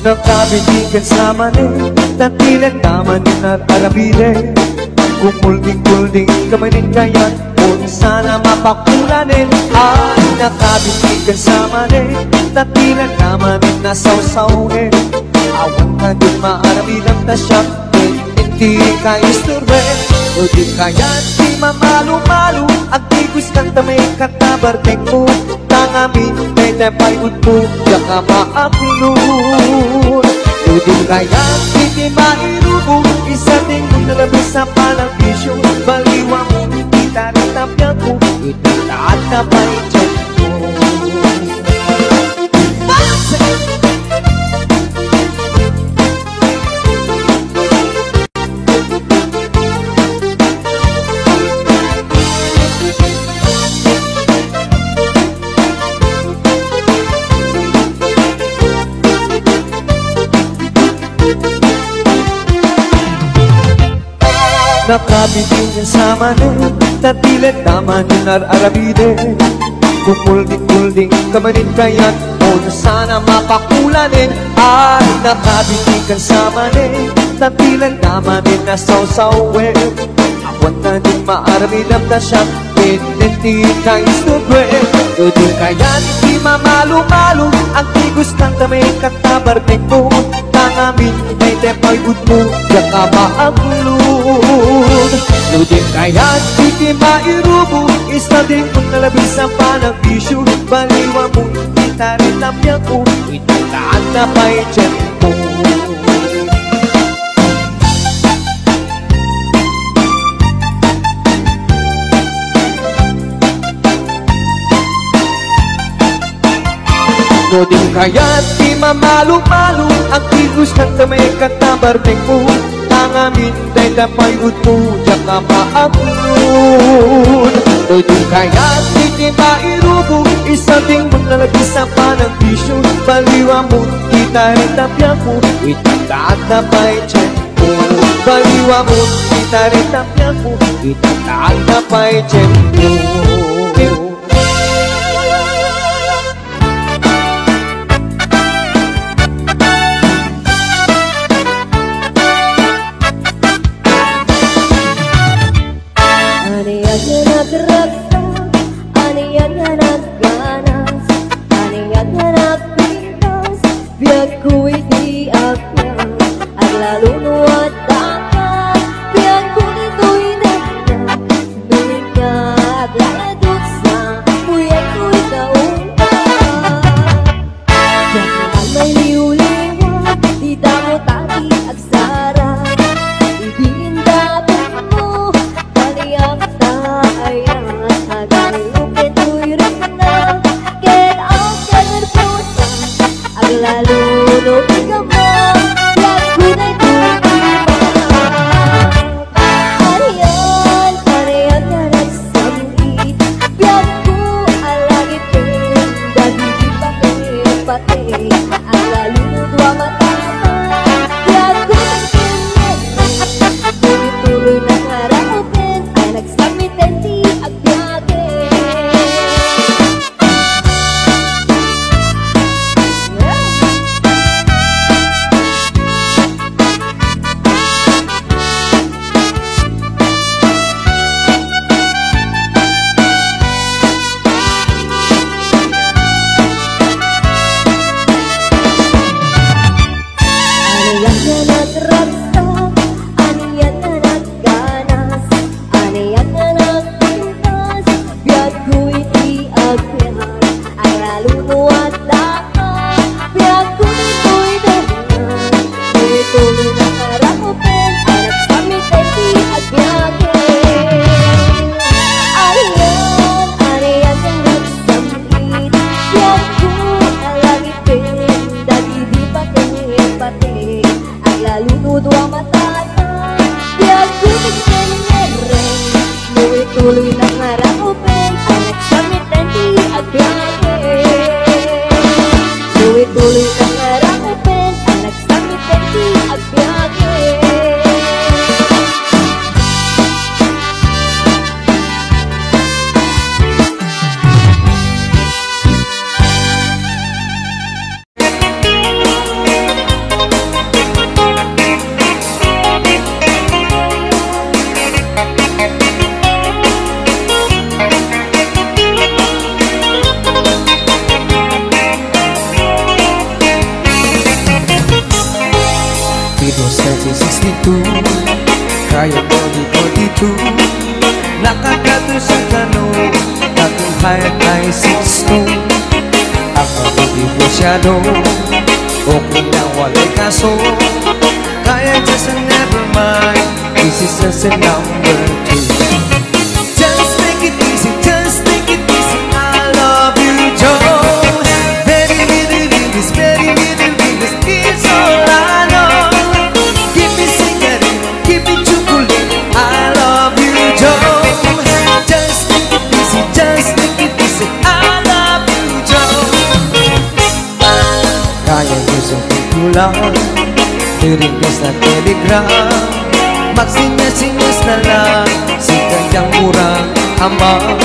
Nakabitigan sa mani, tatilan naman at arabide. Kumulding-kulding kamanin kaya't kung sana mapakulanin. Ay nakabitigan sa mani, tatilan naman na sawsawin. Awan ka din maarabilang tasyak, hindi ka isturbe. O di kaya't di mamalo-malo, ang tigos kang tamay katabartek mo. Tangamin, may tepay utpo, yaka maakulun. Udin kaya, hindi mairubo, isa din kong nalabis sa palang bisyo. Baliwa mo, kita rin tapyan ko, itataat na pa'y dyan ko. Nakabitin sa mani, tatilan naman yung arabide. Kumulding-kulding kamanin kaya't kung sana mapakulanin. Ay nakabitin sa mani, tatilan naman yung nasawsawin. Awan na din maarabilang tasyak, hindi ka isturbe. Dudin kaya't di mamalo-malo, ang tigos ng tamay katabartek mo. Tangamin, may tepay utmo, yaka maakulun. Dudin kaya't di mairubo, isa din kung nalabis ang palang bisyo. Baliwa mo, kita rin tapya ko, itataan na pa'y dyan mo. Dudin kaya't di mamalo-malo, ang tigos ng tamay katabartek mo. Tangamin, day tapay utpo, yaka maakulun. Dudin kaya't di mairubo, isa ding manlalagis sa palang bisyo. Baliwa mo, kita rin tapya ko, itataat na pa'y dyan ko. Baliwa mo, kita rin tapya ko, itataat na pa'y dyan ko. 1962, kaya ko dito nakagato sa tanong, tagang hayat ay 6'2". Ako divorsyado, okay lang walay kaso, kaya just a never mind, this is just a number 2. Just take it easy, just take it easy, I love you, Joe. Very little bit, this very little bit, this is all I know. Keep me singing, keep me chocolate, I love you, Joe. Just take it easy, just take it easy, I love you, Joe. Kaya gusto ko lang i-request na telegram, magsinyas-sinyas na lang si kanyang murang ama.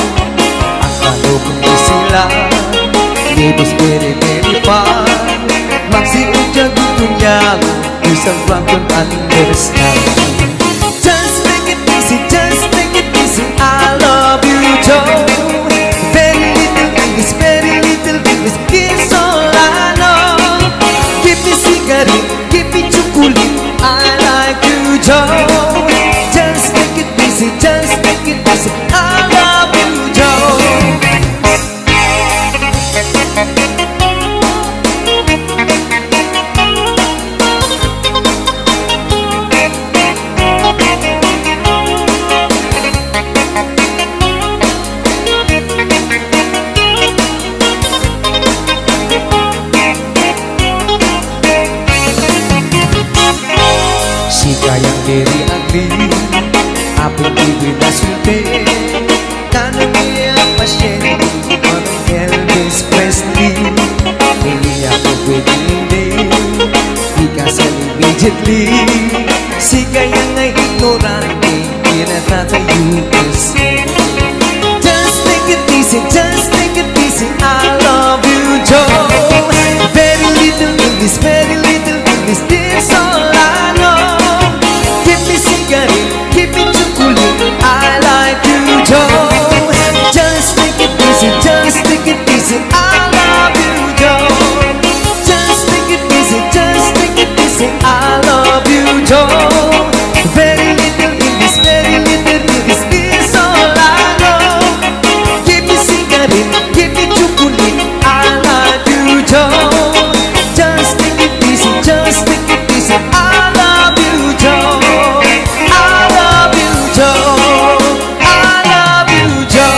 Ang kalugong di sila libis very far, magsiudyag ito niyang isang Brampton understand. Just take it easy, just take it easy, I love you, Joe. Very little English, very little English, is all I know. Keep me cigarette, keep me chocolate, I like you, Joe. Just take it easy, just take it easy, I love you, Joe. Si kayang very ugly, apong ibig na sulti, kanang niya pasyente, parang Elvis Presley. Hindi ako pwede hindi, ikasal immediately. Si kayang ay ignorante, pinatatayo kasi. Just take it easy, just take it easy, I love you, Joe. Very little English, very little English, this all I know. Keep me cigarette, keep me chocolate, I like you, Joe. Just take it easy, just take it easy, I love you, Joe. Just take it easy, just take it easy, I love you, Joe. Very little English, very little English, is all I know. Keep me cigarette, keep me chocolate, I like you, Joe. Just take it easy, just take it easy, I love you, Joe. I love you, Joe. I love you, Joe.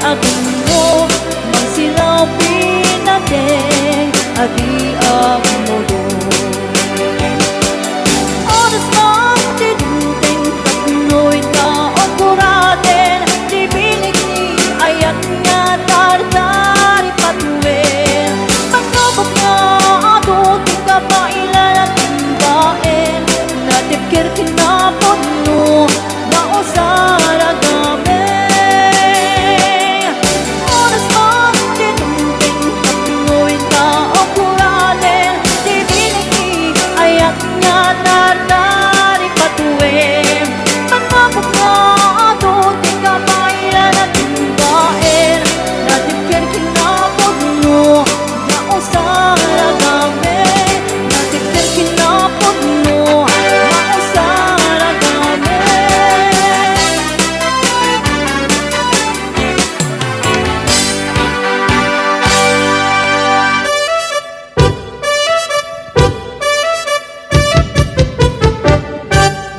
akin mo magsilaw pinateng adi ang mundo. Oras mang tinuteng katnoy taong kuraten di binig ni ayat nga tartari patuin pagkabot nga ato tingka pailan at timbaen natipkir kinapon no na usara gamay. Oras mang tinuteng katnoy taong kuraten di binig ni ayat nga tartari patuin pagkabot nga ato tingka pailan at timbaen natipkir kinapon no na usara gamay. Natipkir kinapon no na usara gamay.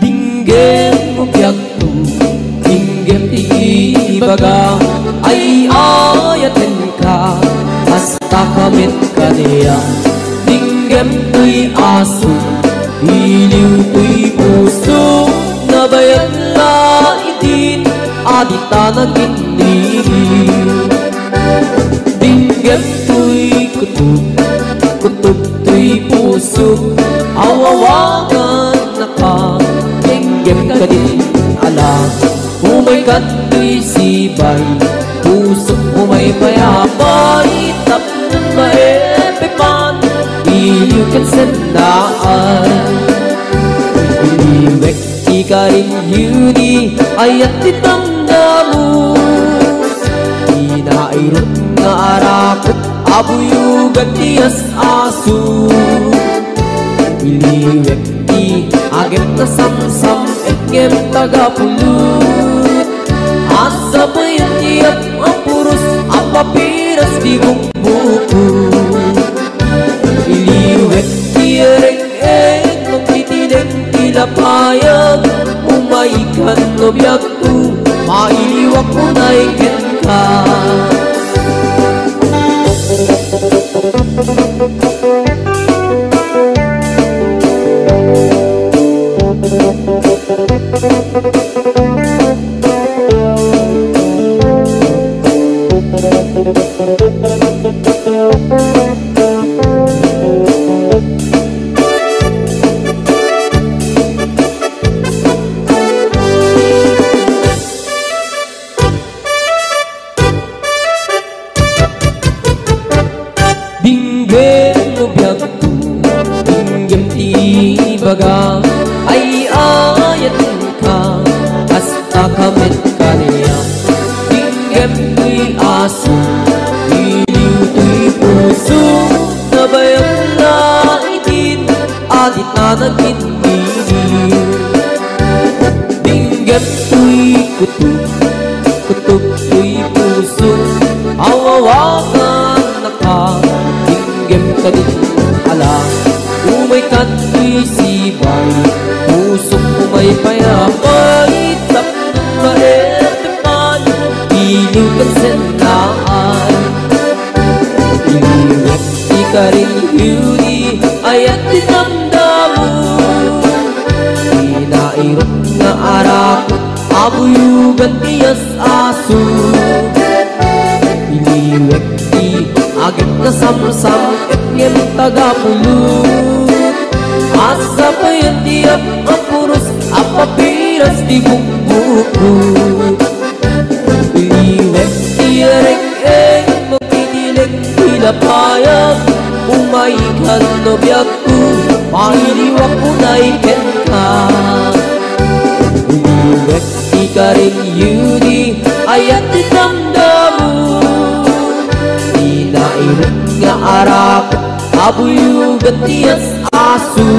Dinggem mo biyagto, dinggem ti ibaga, ay ayatin ka, hasta kamit ka niya. Dinggem to'y aso, iliw to'y puso, nabayan la itin, adita nagindiriw. Dinggem to'y kutub, kutub to'y puso, awawagan na ka, dinggem ka din ala. Umay ka to'y sibay, puso umay payapay, tapos maepepan, iliw kan sendaan. Iliwek ika rin yuni, ayat ditanggamu, inairot nga arakot, abuyugan tiyas aso. Iliwek ti agem na samsam, etgem tagapulut, asa bayan tiyap ang puros, ang papiras di bukbuku. Iliwek ti ereng-eng, magtitinig tilapayag, umaikan no biyagto, mailiwak mo na ikin ka. Dinggem mo biyagto, dinggem ti ibaga, ay ayatin ka, hasta kamit ka niya. Dinggem to'y aso, iliw to'y puso, nabayang na itin, adit na nagindiriw. Dinggem to'y kutub, kutub to'y puso, awawagan na ka, dinggem ka din ala. Umay ka to'y sibay, pusok umay payapay, tapos maepepan, iliw kan sendaan. Iliwek ika rin yuni, ayat dinamdamu, inairot nga arakot, abuyugan tiyas aso. Iliwek ti agit na samsam, etgem tagapulut, asa payan tiyap ang puros, ang papiras di bukbuku. Iliwek ti ereng-eng, magtitinig tilapayag, umaikan no biyagto, mailiwak mo na ikin ka. Iliwek ika rin yuni, ayat dinamdamu, inairot nga arakot, abuyugan tiyas aso.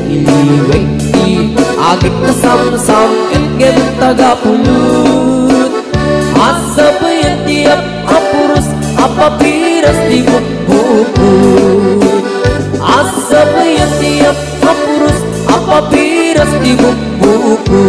Iliwek ti agit na samsam, etgem tagapulut, asa bayan tiyap ang puros, ang papiras di bukbuku. Asa bayan tiyap ang puros, ang papiras di bukbuku.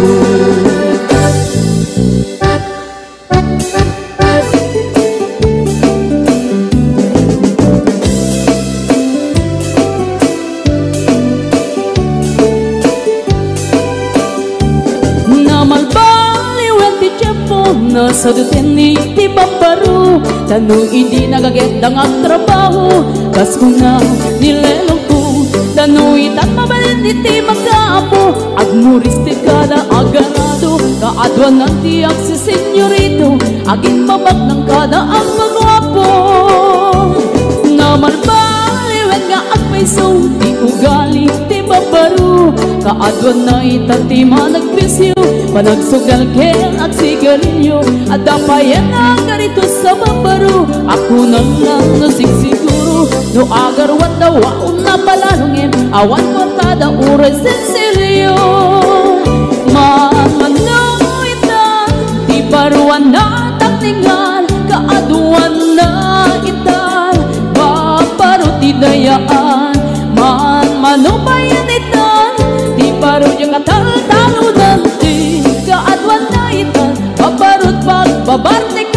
nasa duten iti babaro tanu hindi nagaget ang trabaho kas ko na nilelong ko tanu itat mabalin iti magkaapo agmuris ti kada aganado kaadwan ng tiyak si senyorito aging mabag ng kada ang magwapo naman baliwen nga agpaiso di ugali ti babaro kaadwan na itati managpisyo panagsugal kel at sigarilyo at dapayan ang ganito sa babaro ako nang lang nasigsiguro no agarwan daw waon na palalungin awan ko tada uray sensilyo mamanuitan di baruan na takningan kaaduan na itan babaro ti dayaan manubayan itan di baro yung katal-talunan di kaadwan na itan babarot pagbabartikan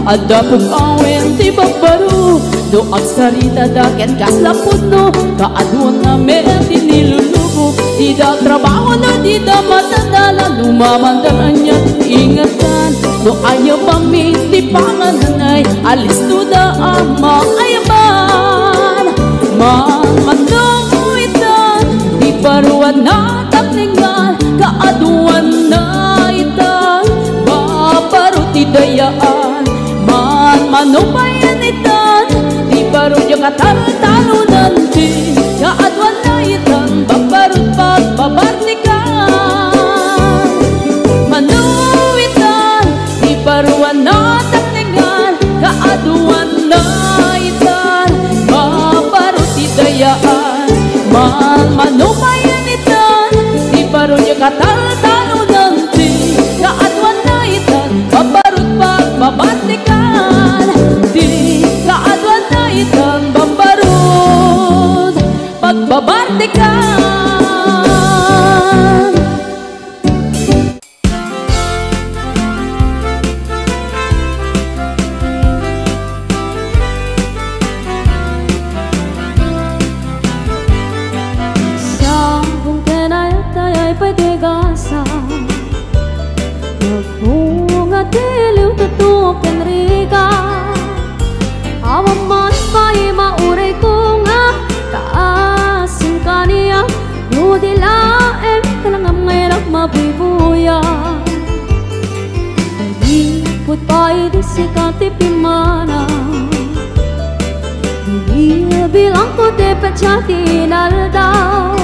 ada pong awen ti babaro do agsarita daket kaslapod no kaadwan na merti nilulubo di da trabaho na di da matadala lumamandaran niya ingatan no ayaw pamiti pangananay alis to da ama ayaman manuitan di baruan na takningan kaadwan na itan babaro ti dayaan manubayan itan di baro yung katal-talunan di kaadwan na itan babarot pagbabartikan manuitan di baruan na takningan kaadwan na itan babarot idayaan manubayan itan di baro yung katal-talunan di kaadwan na itan babarot pagbabartikan di kaadwan na itan babarod pagbabartikan sa kung kenayat ay patigasa nagbunga diliw tutok kenriga awan man pa'y mauray ko nga taasin ka niya nudilaem kalangam ngayon mabibuya nalipot pa'y disikati pimana bilang ko te pachati naldaw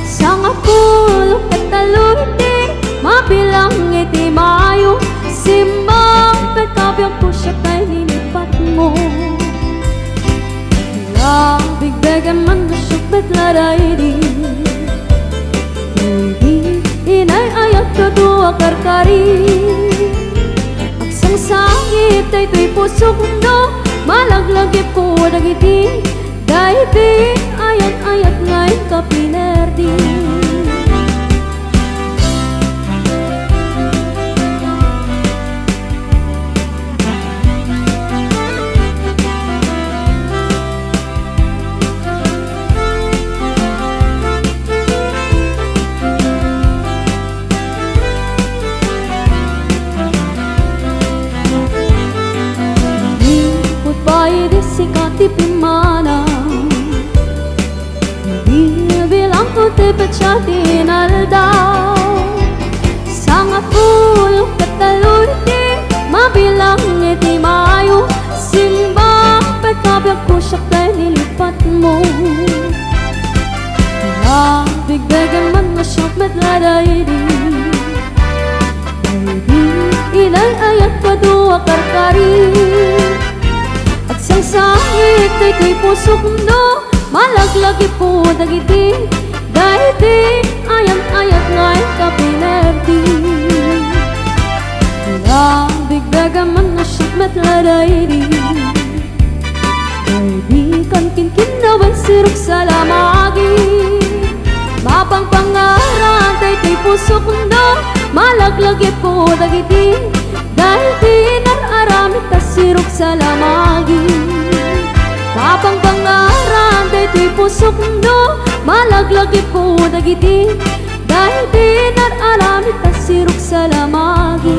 sang apulok katalunti mabilang iti mayo simbang pagkabyang po siya kay nilipat mo bigbegan man na siya betlaray di baby inay ayat ka duwa karkari agsang sangit ay to'y pusok no malaglagip ko dagiti baby ayat-ayat ngayon ka pinerdi sikati pimana bilang ko te pachati naldaw sang apulok katalunti mabilang iti mayo simbang pagkabyag ko siya kay nilipat mo bigbegan man na siya metladay di baby inay ayat pa duwa karkari sang sangit ay to'y pusok no malaglagi po dagiti dahiti ayat-ayat ngayon ka pinerdi bigbegan man na siya metladay di puso kundo malaglagip ko dagiti dahil di nararamit tasirok sa lamagi papang pangaran dahil puso kundo malaglagip ko dagiti dahil di nararamit tasirok sa lamagi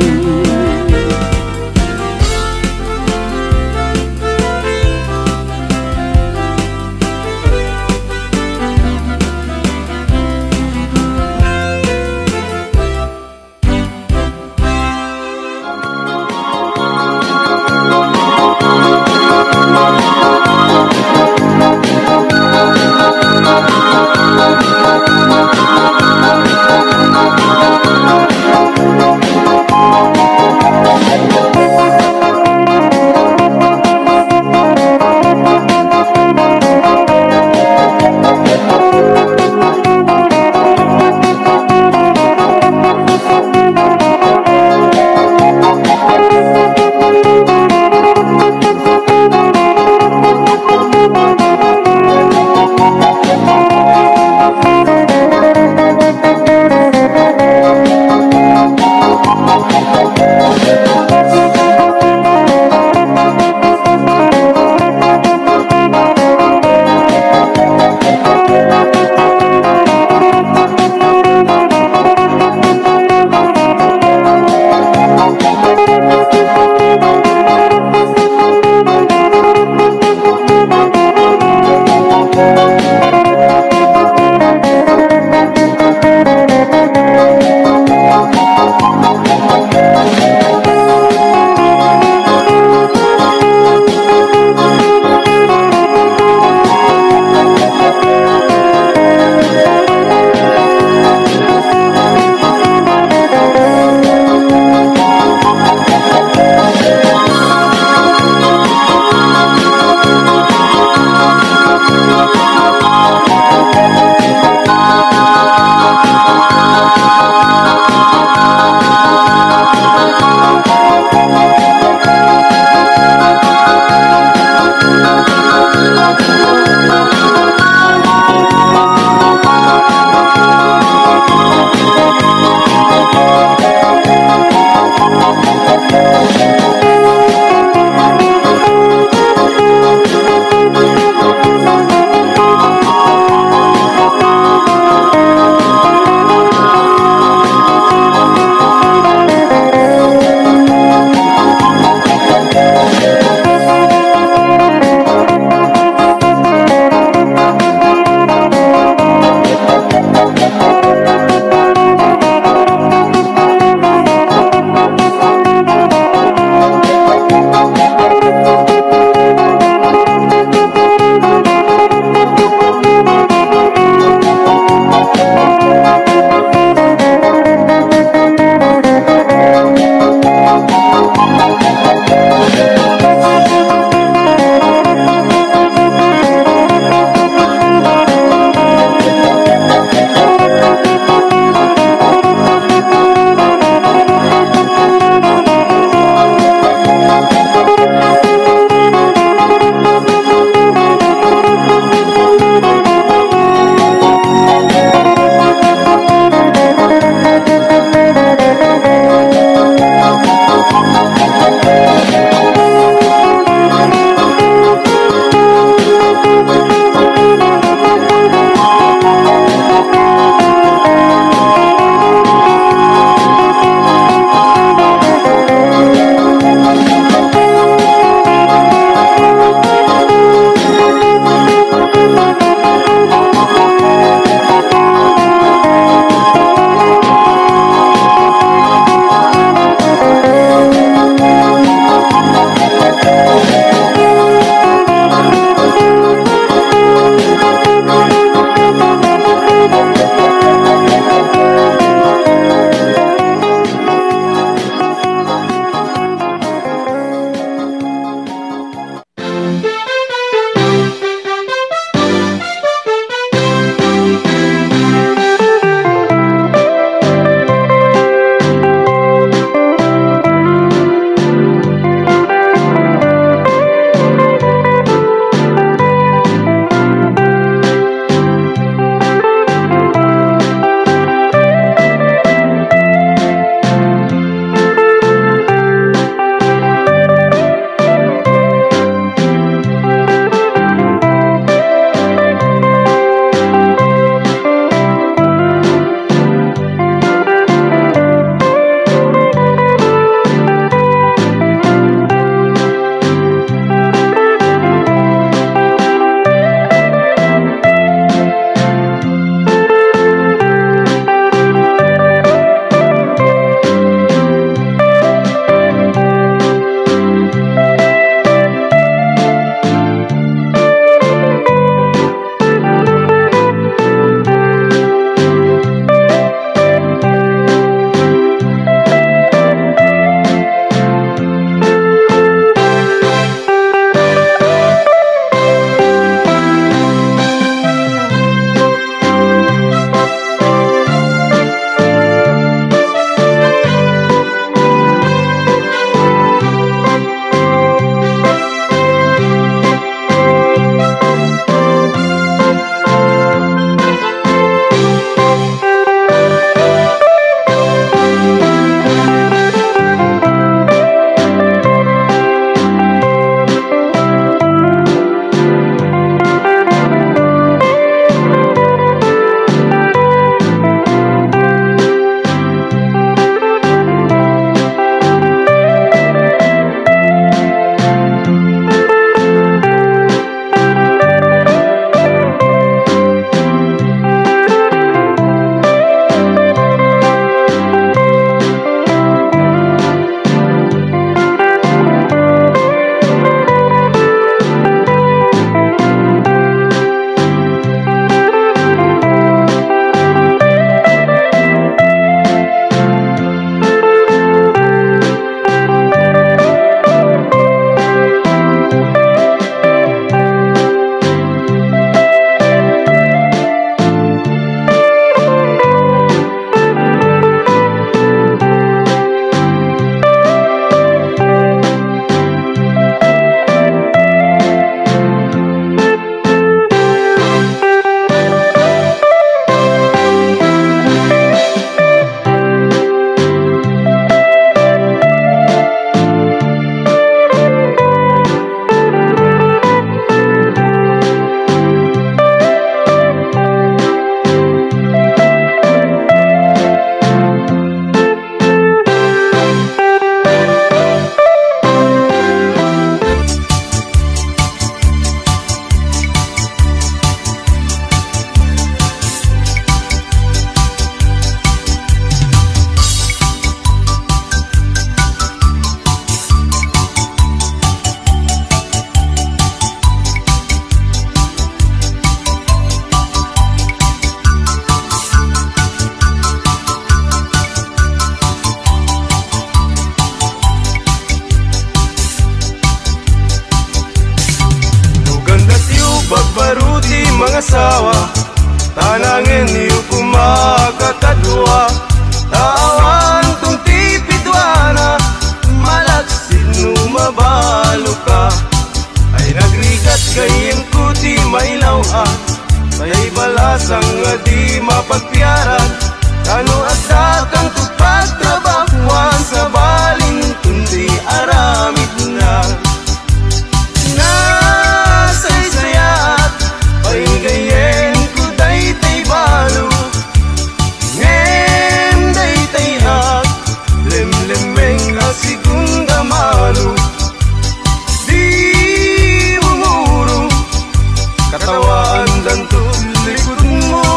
Bagbaruti mga sawa, tanangin niyo kumakatadwa. Tawan kung tipidwana, malaksin numabalo ka. Ay nagrigat kayem kuti mailawan, ay balasang nga di mapagpiaran. Kano at datang tupagtrabahuan, sa baling kundi aramid na. Nasaysayat, paigayen ko daytay balo. Ngem daytay at lemlemeng asigunda malo. Di umuro, katawaan dan likod mo.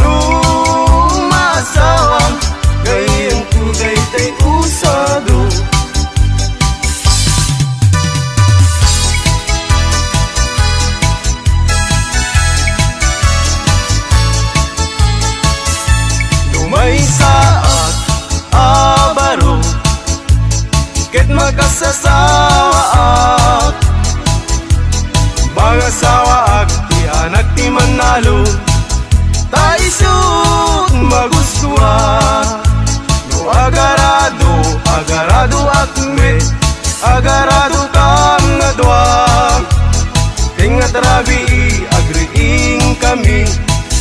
Numasawang, gayen ko daytay usado. Lumay saat abaro, ket makasasawaak. Mga sawaak, ti anak ti manalo, taisut magustuhan. No agarado, agarado akme, agarado kam nga duwag. Tingat rabi, agriing kami,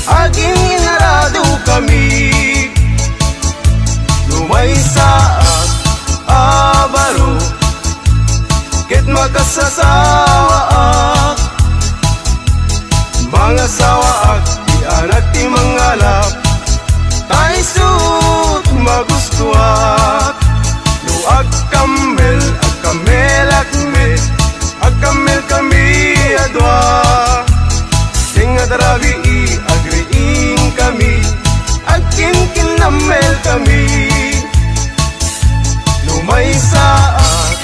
aging inarado kami. Lumay saat abaro, ket makasasawaak. Mga sawaak, di anak ti mangalap, taisut magustuhan. No agkamel, agkamel akme, agkamel kami adwa. Tingat rabi, agriing kami, agkinkinamel kami. Lumay saat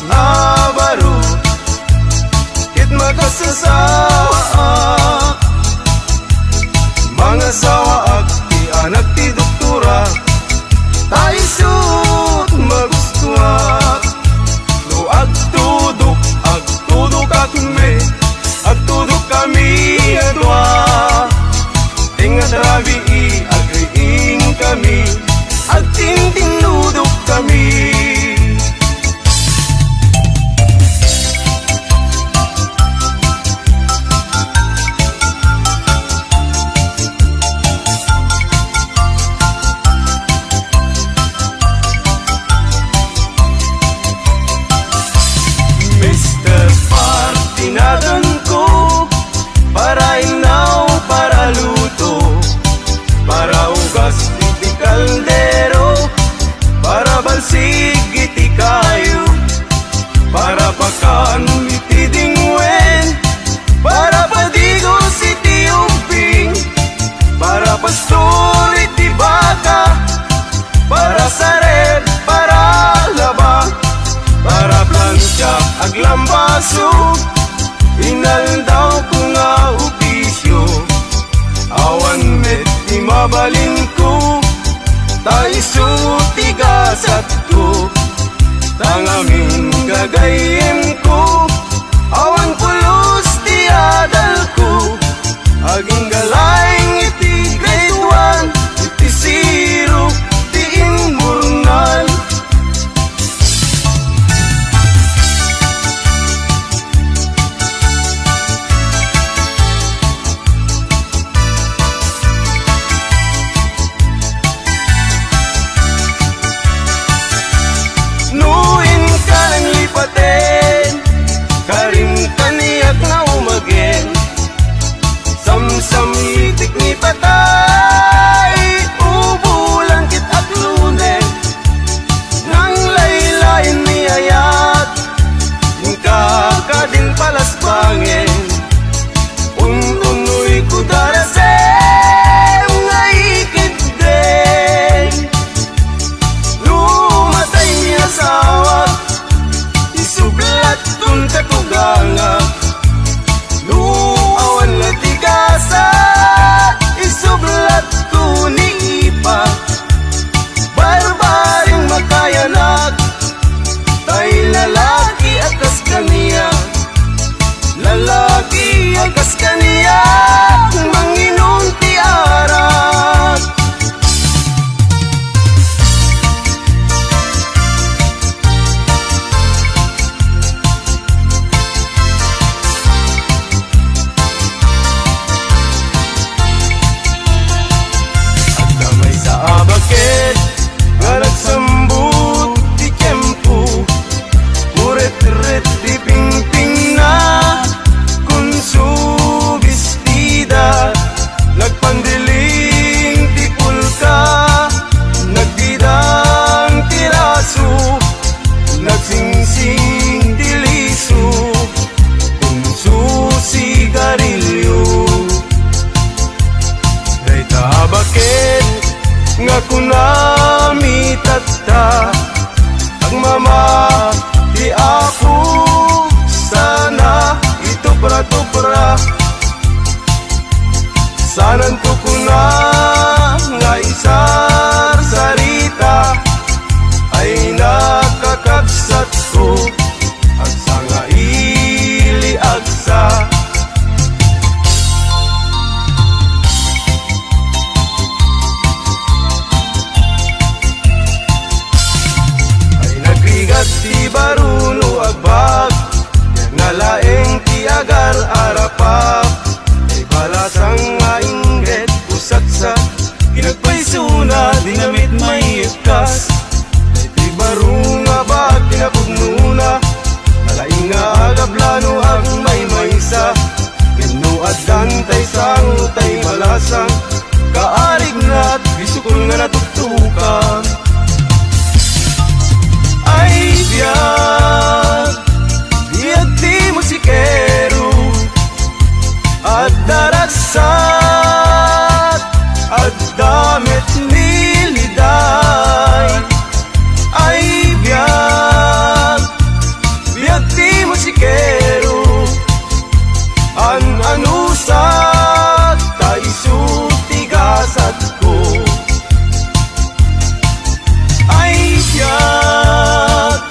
abaro, ket makasasawaak. Mga sawaak, ti anak ti doktora, taisut magustuhan. No agtudok akme, agtudok kami adwa. Tingat rabi, agriing kami, agtintinudok kami. Mr. Partinagan ko, para inaw, para luto, para ugas iti kaldero, para balsig iti kayo, para pakan iti dingwen, para padigos iti umping, para pastor iti baka, para saret, para laba, para plancha aglambaso, inaldaw ko nga opisyo. Awan met di mabalin ko, taisuti gasat ko, tangamin gagayem ko. Awan pulos di adal ko, aging galayng iti grade 1, iti zero, ti immurnal. Nuin ka ng lipaten, karim kaniyak na umagen. Samsam itik ni patay, ubulan kit at lunen. Nang laylayin ni ayat, yung kakading palasbangin. Ununoy ko darasem, ngaikid din. Lumatay niya sawat, isublat kung kakuganga. Luawan na tigasa, isublat ko ni ipa. Barbaring makayanak, tay lalaki akas kaniya. Lalaki Nalaeng ti agar arapap ay balasang nga ingret usaksa kinagpaisuna dinamit may ikas ay ti baro nga bag kinapugmuna nalaing nga agablano ang may maysa gano at dantay sang tay malasang kaarig na at bisukol nga natutukan ay biyag biyag ti musikero at daragsat at damit niliday ay biyag biyag ti musikero an anusat ta isutigasat ko ay biyag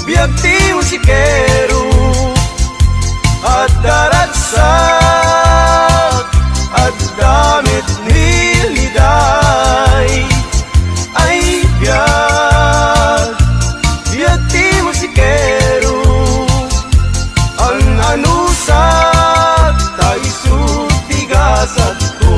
biyag ti musikero at daragsat at damit niliday ay biyag biyag ti musikero ang anusat ta isutigasat ko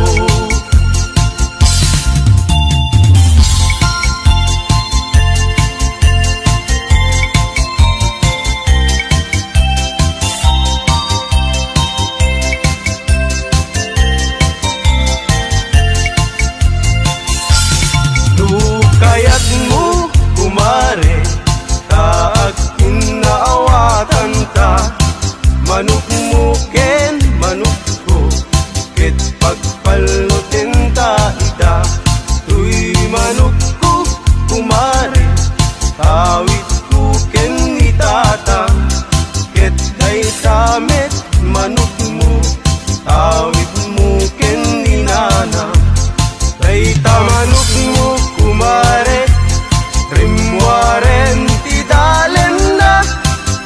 kayat mo kumare kaag inaawatan ta manok mo ken manok ko ket pagpalutin ta ita tuy manok ko kumare tawit ko ken itata ket ay tamet manok mo tawit mo ken inana ay tamanok mo kumare rimwaren ti dalen na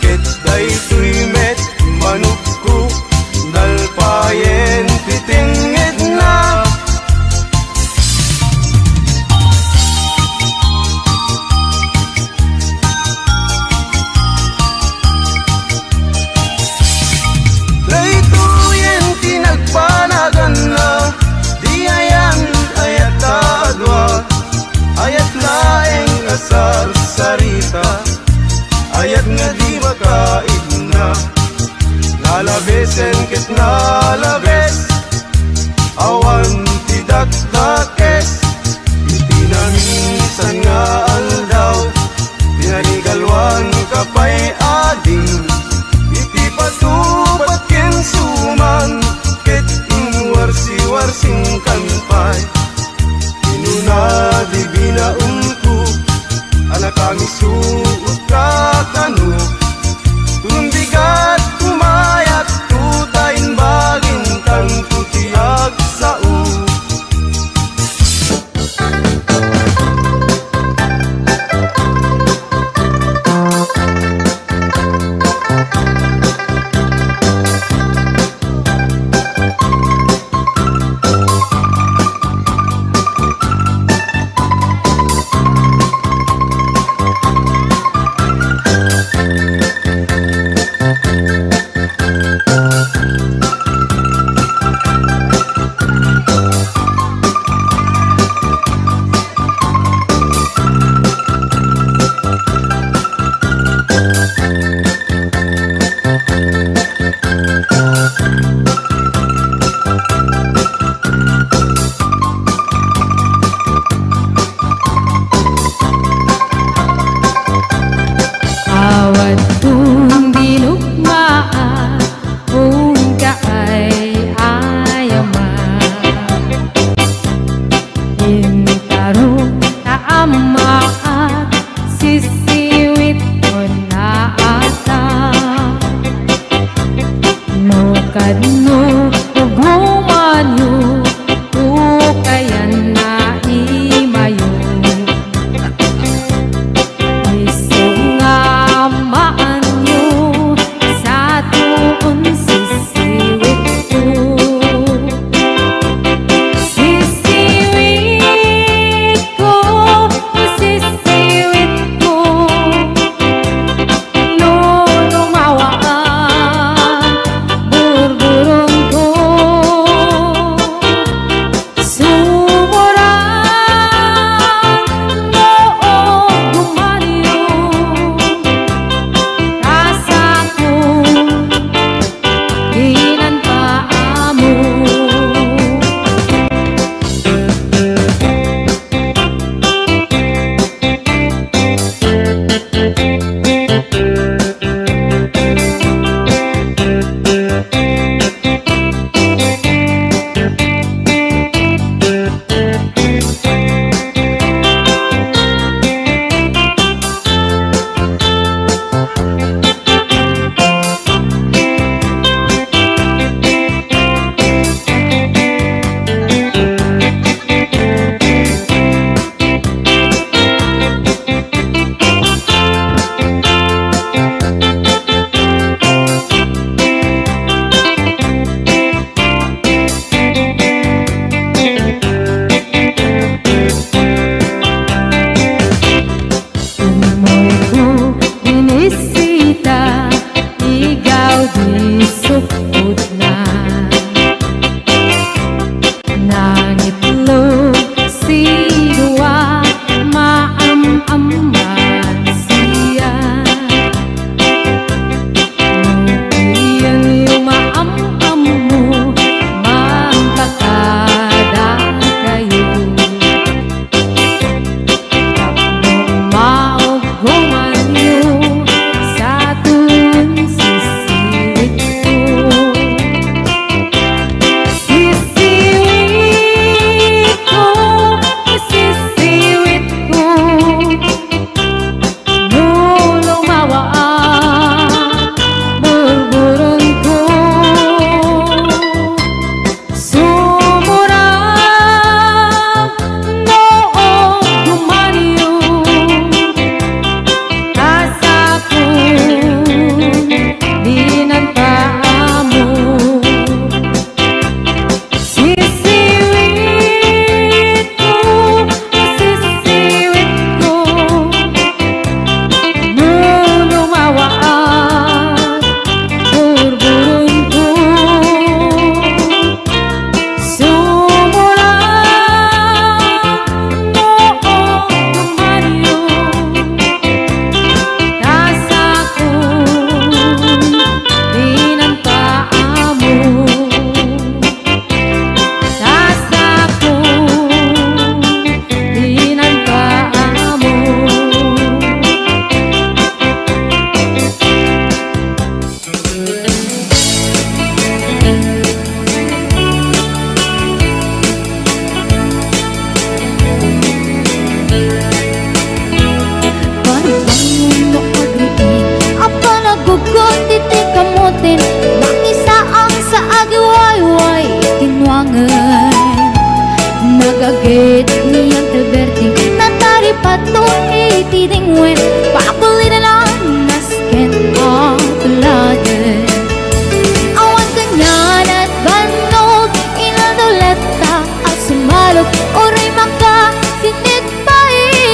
ket day tuymet manukku dalpayen titingid na day tuyen tinagpanagan na di ayan ayat adwa ayat laeng asar sarita ayat nga di makaigna nalabesen ket nalabes awan tidak dakes itinamisan nga aldaw pinanigalwan kapay ading iti patupat ken suman ket inwarsi-warsing kanpay inuna di binaungku anak kami suot kakanu tundigat kumayat tutain bagintang tutiag sao patun iti dingwen pakulinan nasken atuladen awan kanyan at banog inaduleta at sumalog oray maka sinit pa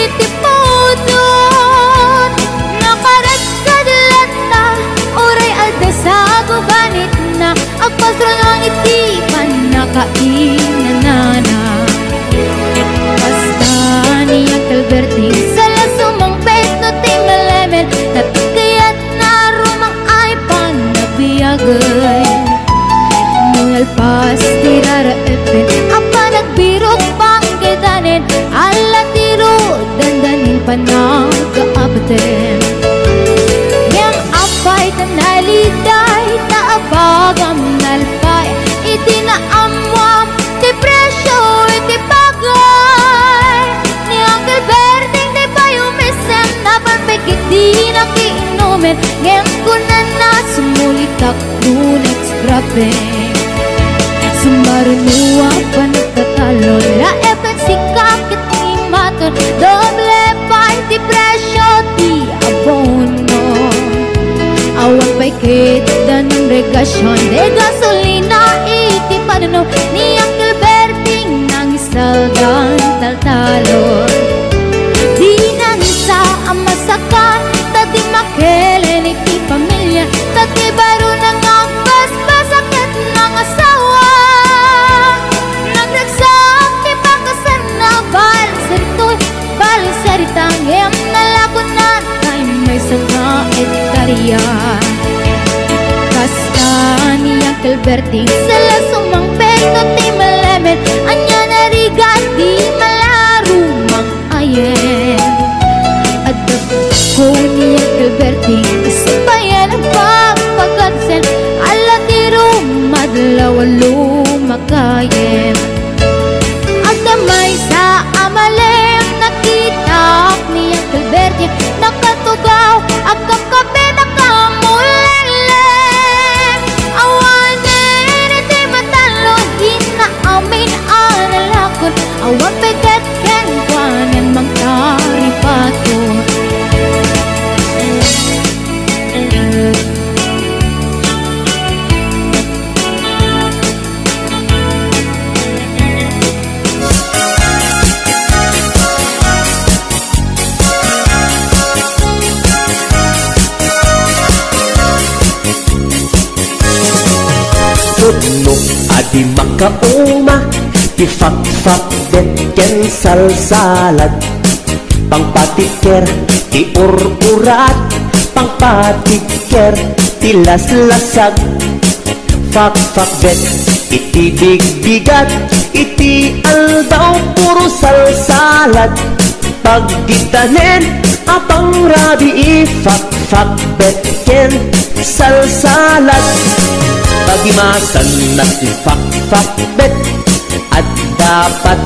iti pudon nakarat kadalata oray alda sa gubanit na agpasro ng iti panakainanana basta niyang kalberting sala sumang peto ti malemel natikayat na rumang ay panabiyagay mungal pas tirara epen apa nagbirok pang kedanen ala tiro dandanin panagkaabaten yang apay tanaliday taabagam nalpay iti naamwam ti presyo iti bagay ni Uncle Berting di payumisen na panpekit di nakiinumin ngayon ko na sumulitak lunets grabeng sumarunuwa pa nagtatalo la epen sikakit ni maton doble pa iti presyo ti abono awan pa'y kita ng regasyon de gasolina iti panuno ni Uncle Berting nang isaldan taltalon di nang isa ang masakan tati makelen iti pamilya tati baro nang agpas-pasakit ng asawa nagragsak ti pakasan na balisaritang em nalakunan kay may sanga etarya kasta ni Uncle Berting sala sumang peto ti malemen anya narigat di malarumang ayen at ko ni Uncle Berting isipayan ang papagadsen ala tiro madlawa lumakayen at damay sa amalem nakita ni Uncle Berting nakatugaw at kakape nakamuleleng awanin iti matalo di na amin analakon awan pekat ken kwanen mangkaripaton Tudno adi makauma ti fak-fak det ken salsalad pangpatiker ti ur-urat pangpatiker ti las-lasag fak-fak det iti big-bigat iti aldaw puro salsalad pagkitanen apang rabi fak-fak det ken salsalad pagimasan na fak-fak bet at dapat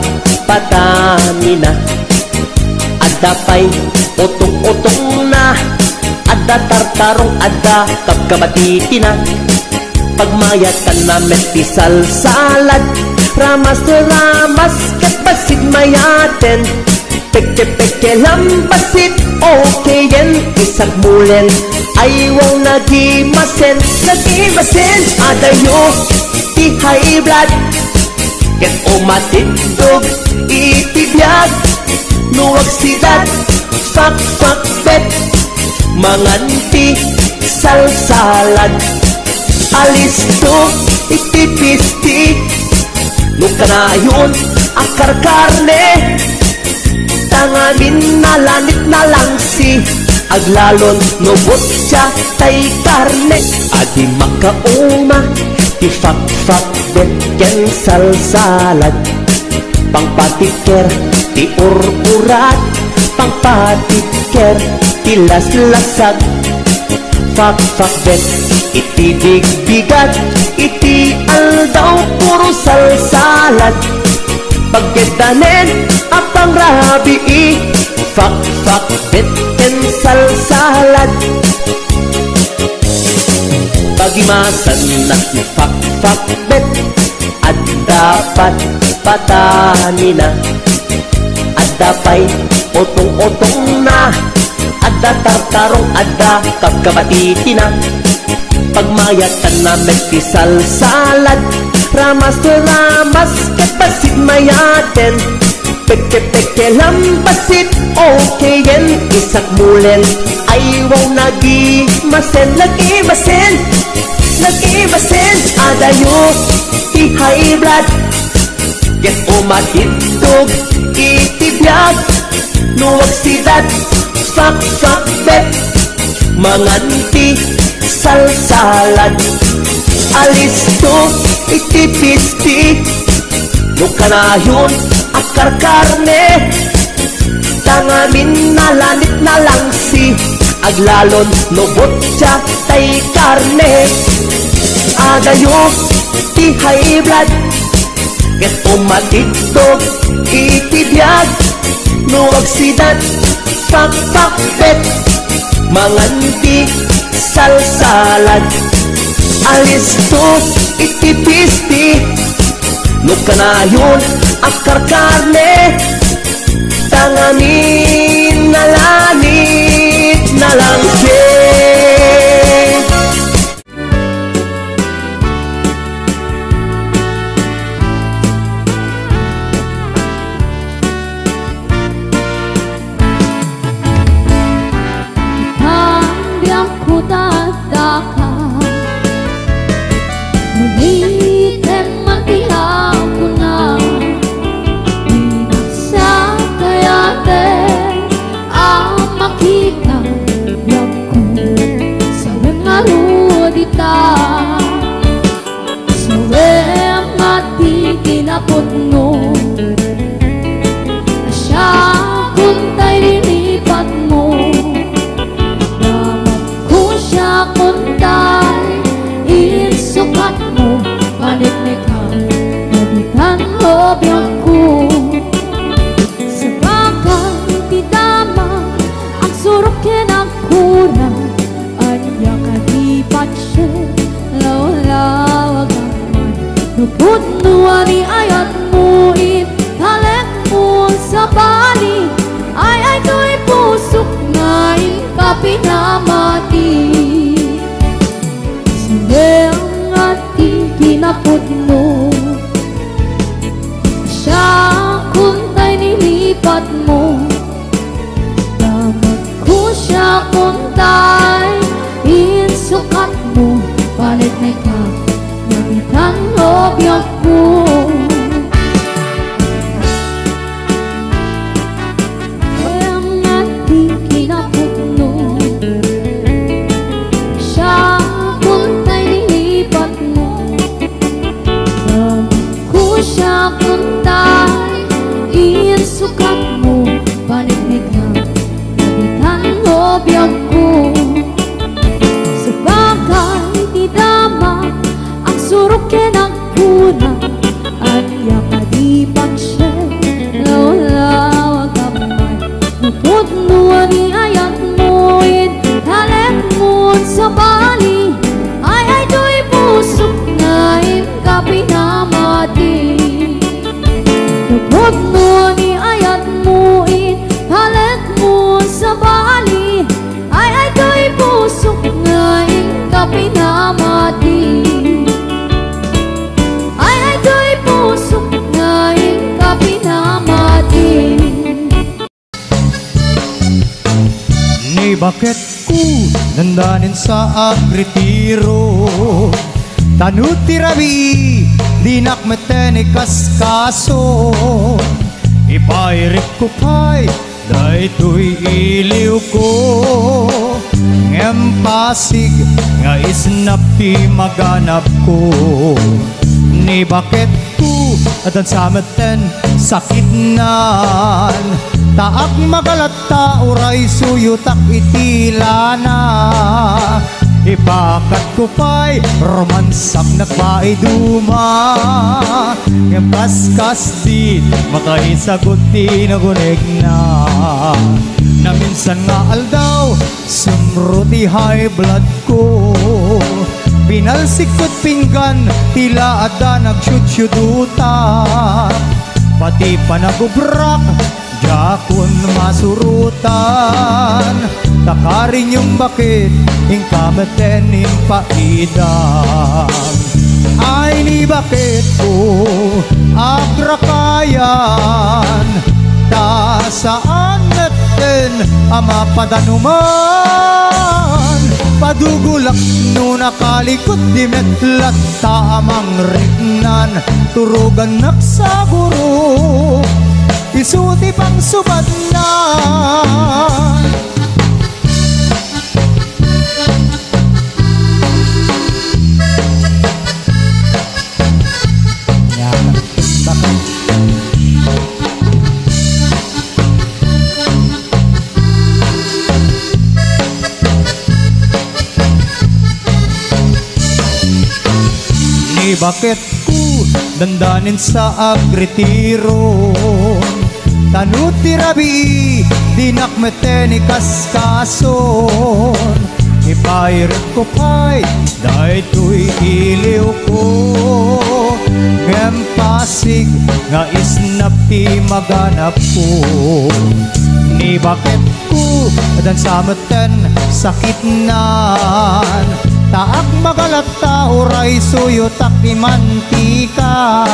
patani na at dapay utong-utong na at tartarong at kapkabatiti na pagmayatan na meti salsalad ramas kat basig mayaten peke lambasit okay yen isak mulen ayaw nagimasen adayo ti high blood ket umatindog itibiyag nuwag sidad fak-fak bet manganti salsalad alisto itipisti nukanayon akar karne tangamin nalanit na lang si aglalon nubot siya tay karne adi makauma ti fak-fak bet ken salsalad pangpatiker ti ur-urat pangpatiker ti las-lasag fak-fak bet iti big-bigat iti aldaw puro salsalad pagkedanen apang rabi fak-fak bet ken salsalad pagimasan na at dapat patani na at Adda pa'y otong-otong na, adda tartarong, adda kagkabatiti na. Pagmayatan na magtisal salad, ramas to ramas kapasit mayaten. Peke-peke lampasit okay yan, isak mulen ayaw nagimasen, nagimasen, nagimasen. Adayo ti high blood, get umatitog itibiyag, nuwag sidat fak bet, manganti salsalad. Alisto itipisti, nukanayon akar karne, tangamin na lanit na lang si aglalon no botya tay karne. Adayo ti high blood, get umatitog itibiyag, nuwag sidat fak bet, manganti salsalad. Alisto itipisti, nukanayon akar karne, tangamin na lanit na lang siya. Hanggang ko tataka, ulitin matihaw ko na, sa kayate ang makikayag ko sa wengarudita, sa wemati kinapot mo, asya kuntay linipat mo, damag ko siya kuntay insukat mo, paniknik ka nabitan hobyak ko. Sa bagay ti dama ang surok kinakura, anya kadipat siya lawlawag naman, nupudnuan ni ayat mo it talek mo sa bali, ay to'y pusok ngayon ka pinamati. Ang ating kinapod mo, siya kuntay nilipat mo, damag ko siya kuntay insukat mo, palit na ka nabitan hobyak ko. Ang ating kinapod mo, siya siya kuntay insukat mo, paniknik na nabitan hobyak ko. Sa bagay ti dama ang surok kinakuna, at yakadipan siya lawlawag naman, nupudnuan ni ayat mo it talek mo sa bali, ay to'y pusok ngayon ka pinamati. Nupudnuan ni ayat mo it talek mo sa bali, ay to'y pusok ngayon ka pinamati. Ay to'y pusok ngayon ka pinamati. Ni bakit ko nandanin sa agretiro, tanuti rabi dinak metenikas kaso, ipairik ko pa'y daytoy iliw ko, ngempasig nga isnap ti maganap ko. Ni bakit ko adan sa meten sakitnan, taak magalata uray suyutak itilana, ipakat ko pa'y romansak nagpaiduma, ngempaskas di makaisagot ti nagunig na minsan nga aldaw sumruti high blood ko, pinalsikot pinggan tila ada nagsyudyuduta, pati pa nagubrak Jakun masurutan takarin yung bakit ingkameten impaidam ay ni bakit ko agrakayan ta saan natin ama padanuman padugulak no nakalikot di metlat ta amang rignan turugan naksaburo isuti pang subad na bakit ko dandanin sa agritiron tanuti rabi dinakmeten ikaskason ipairit ko pa'y dahil to'y iliw ko ngempasig nga isnapti maganap ko ni bakit ko dan sameten sakitnan taak magalata uray suyo takti mantika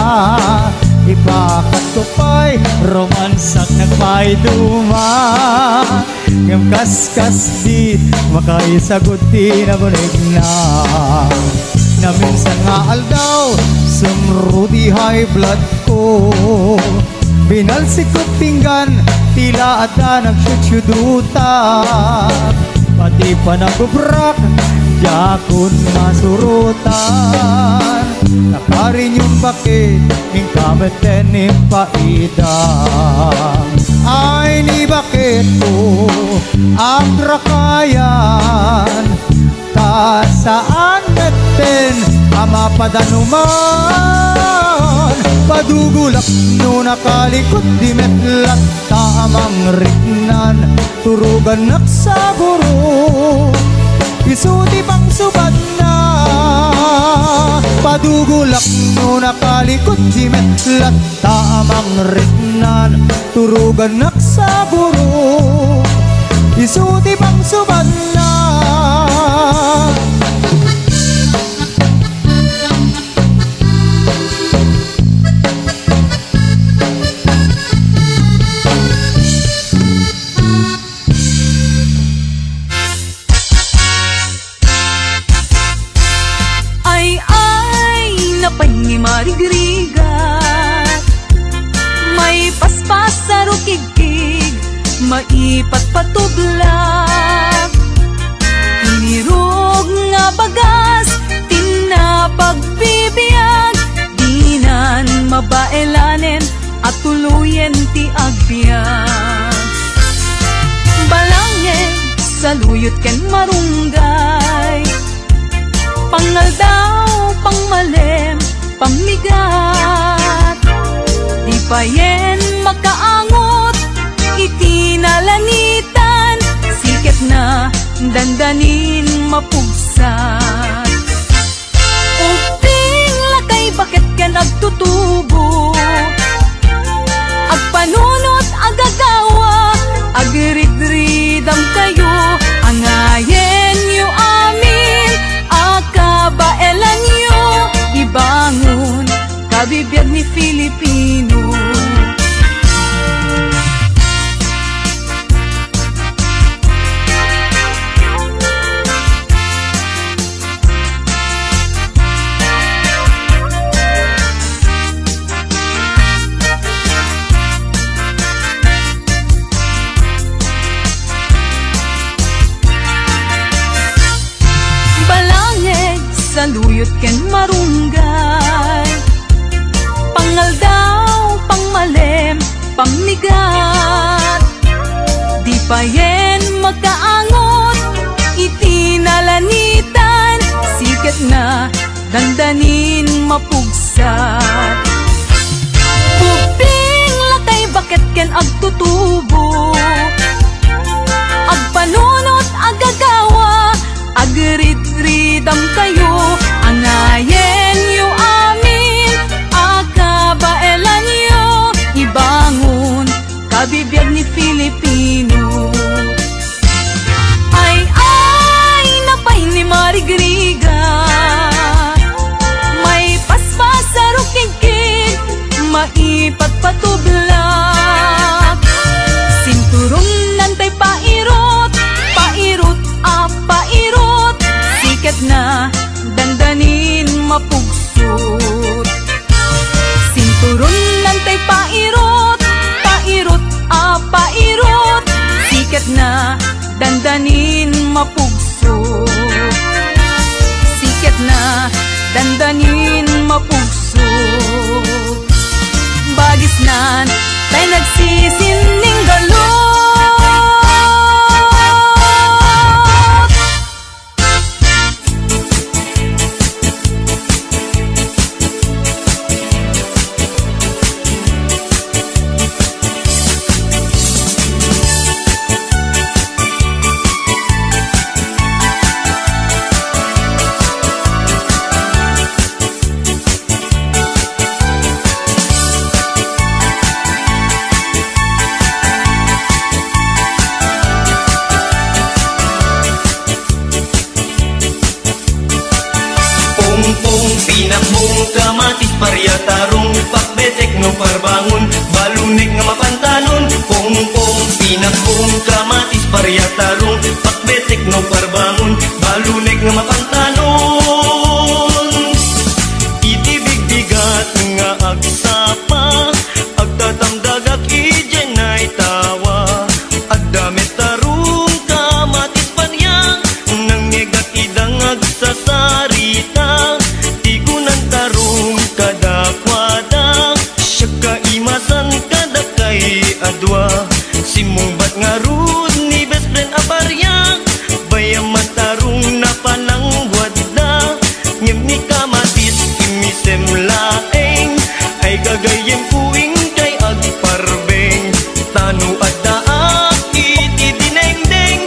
ibakat ko pa'y romansak nagpa'y duma ngam kaskas di makaisagot di na bunig na minsan nga aldaw sumrudi high blood ko binalsik ko pinggan tila ada nagsyudyuduta pati pa nagubrak jakun masurutan nakarin yung bakit ingkameten impaidam ay ni bakit ko agrakayan ta saan natin ama padanuman padugulak no nakalikot di metlat ta amang rignan turugan naksaburo isuti pang subad na padugulak no nakalikot di metlat ta amang rignan turugan naksaburo isuti pang subad na marigrigat may paspas sa rukigkig maipat patublag inirog nga bagas tinapagpibiyag dinan mabaelanen at tuluyen ti agbyag balangeg sa luyot ken marunggay pangaldaw pangmalem pangmigat di payen makaangot itinalanitan siket na dandanin mapugsat uping lakay bakit ka nagtutubo agpanunot agagawa agridridam kayo angayen yu amin akabaelan yu ibangon kabibiyag ni Filipino sa luyot ken marunggay pangaldaw pangmalem pangmigat di payen magkaangot itinalanitan siket na dandanin mapugsat uping latay bakit ken agtutubo agpanunot agagawa agridridam kayo angayen yu amin akabaelan yu ibangon kabibiyag pagsut. Sinturon lantay pairot, pairot pairot, sikat na dandanin mapugsut. Sikat na dandanin mapugsut. Bagis nan tay nagsisining galot. Pinakbong kamatis paryatarong pakbetek no parbangon balunek nga mapantanon. Pongpong pinakbong kamatis paryatarong pakbetek no parbangon balunek nga mapantanon. Itibigbigat nga agsapa agtatamdagak ijenay tawa agdamit tarong kamatis parya nang ngegat idang agsasarita. Adwa simumbat nga rud ni best friend aparya bayam matarong na palang wadda ngem ni kamatis imisem laeng ay gagayem puing kay agparbeng tanu adda iti dinengdeng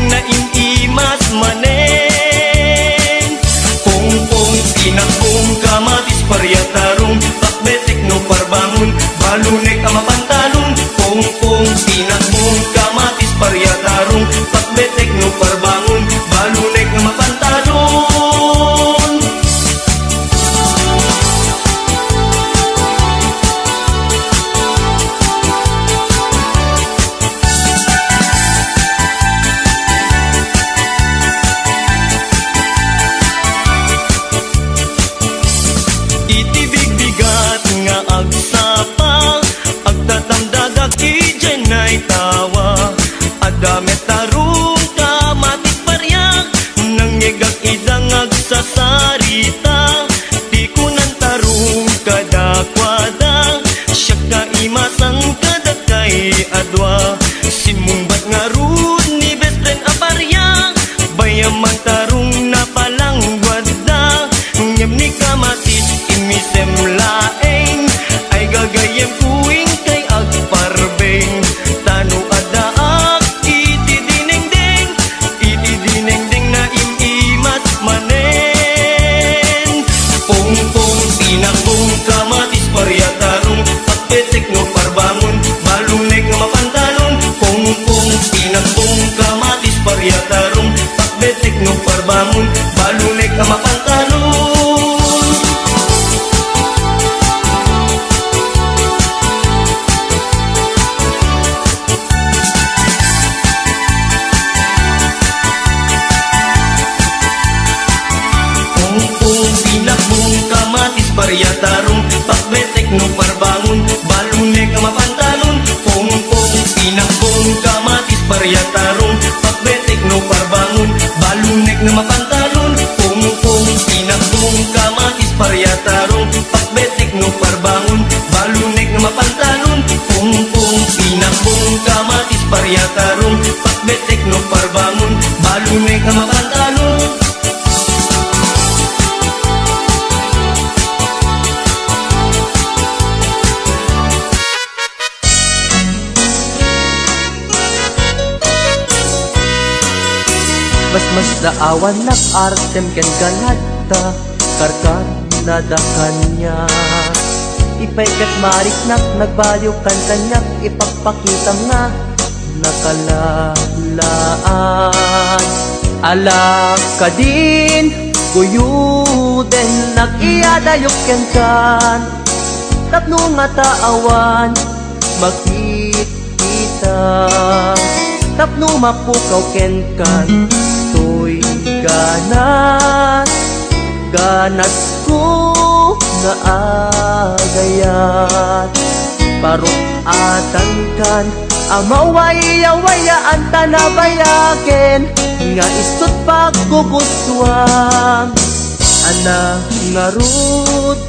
na imimas manen. Pongpong pinakbong kamatis paryatarong pakbetek no parbangon balunek ang mapantalon. Pongpong pinakbong kamatis paryatarong pakbetek no parbangon balunek ang mapantalon. Itibigbigat nga agsapa agtatamdagak ijenay tawa adamet tarong kamatis parya nang ngegak idang agsasarita di kunan tarong kadakwada siya kaimasang kadakay adwa simumbat nga rud ni best friend aparya bayamang tarong na palang wadda ngem ni kamatis imisem laeng ay gagayem puing kay agparbeng tanu adaak iti dinengdeng na imimas manen. Pongpong pinakbong kamatis paryatarong pakbetek no parbangon balunek nga mapantalon. Pongpong pinakbong kamatis paryatarong pakbetek no parbangon balunek nga mapantalon. Paryatarong pakbetek no parbangon balunek ang mapantalon. Pongpong pinakbong kamatis paryatarong pakbetek no parbangon balunek na mapantalon. Pongpong pinakbong kamatis paryatarong pakbetek no parbangon balunek na mapantalon. Pongpong pinakbong kamatis paryatarong pakbetek no parbangon balunek na mapantalon. Mas daawan nak artem ken ganadta karkar nadakanya ipaikat marik nak nagbaliw kan kanyak ipagpakita nga nakalalaan alak ka din kuyuden nag-iadayok ken kan tapno nga taawan makikita tapno mapukaw ken kan to'y ganas ganas ko nga agayat parukatan kan amawaya-wayaan tanabayaken nga istot pagkukuswam ana nga rut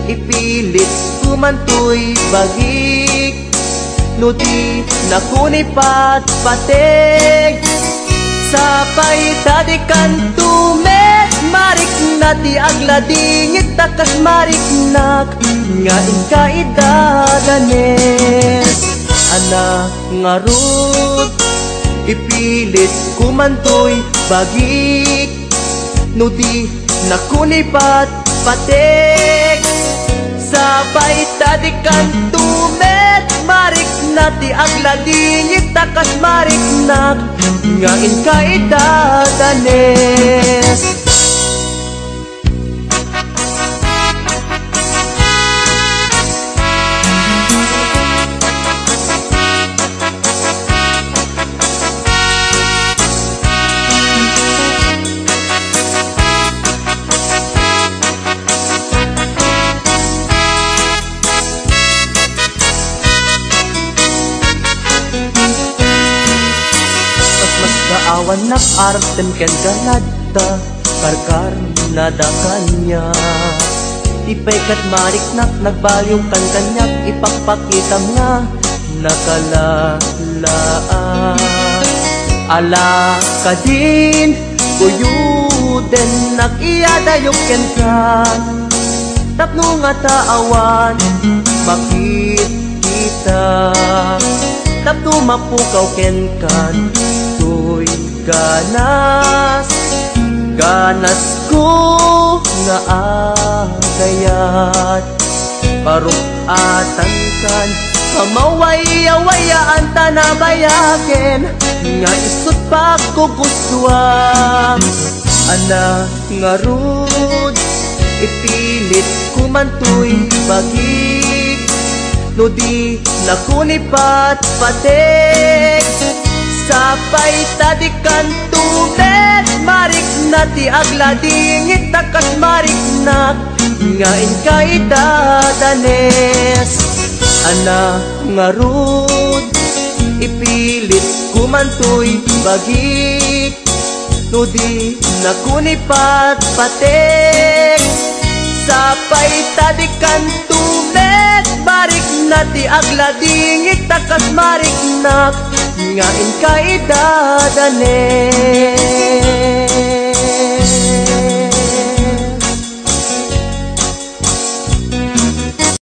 ipilit kumantoy bagik nuti nakunipat patig sapay tadikan tumet marik nati agladingit takas marik nak nga inkaidadanes ana nga rut ipilit kumantoy bagik nudi nakunipat patik sabay tadikan tumet marik nati agladingit takas marik nak nga inkaidadanes awan nakarten ken galata karkar nadakanya ipaykat marik nak nagbalyong kan kanyak ipakpakitam nga nakalalaan ala kadin kuyuden nakiyadayok ken kan tapno nga taawan makit kita tapno mapukaw ken kan ganas ko nga agayat parukatan kan amawaya-wayaan tanabayaken nga isot pagkukuswam ana nga rud ipilit kumantoy bagik nudi nakunipat patik sapay tadikan tumet marik nati agladingit takas marik nak nga inkaidadanes ana nga rud ipilit kumantoy bagik nudi nakunipat patik sapay tadikan tumet marik nati agladingit takas marik nak nga inkaidadanes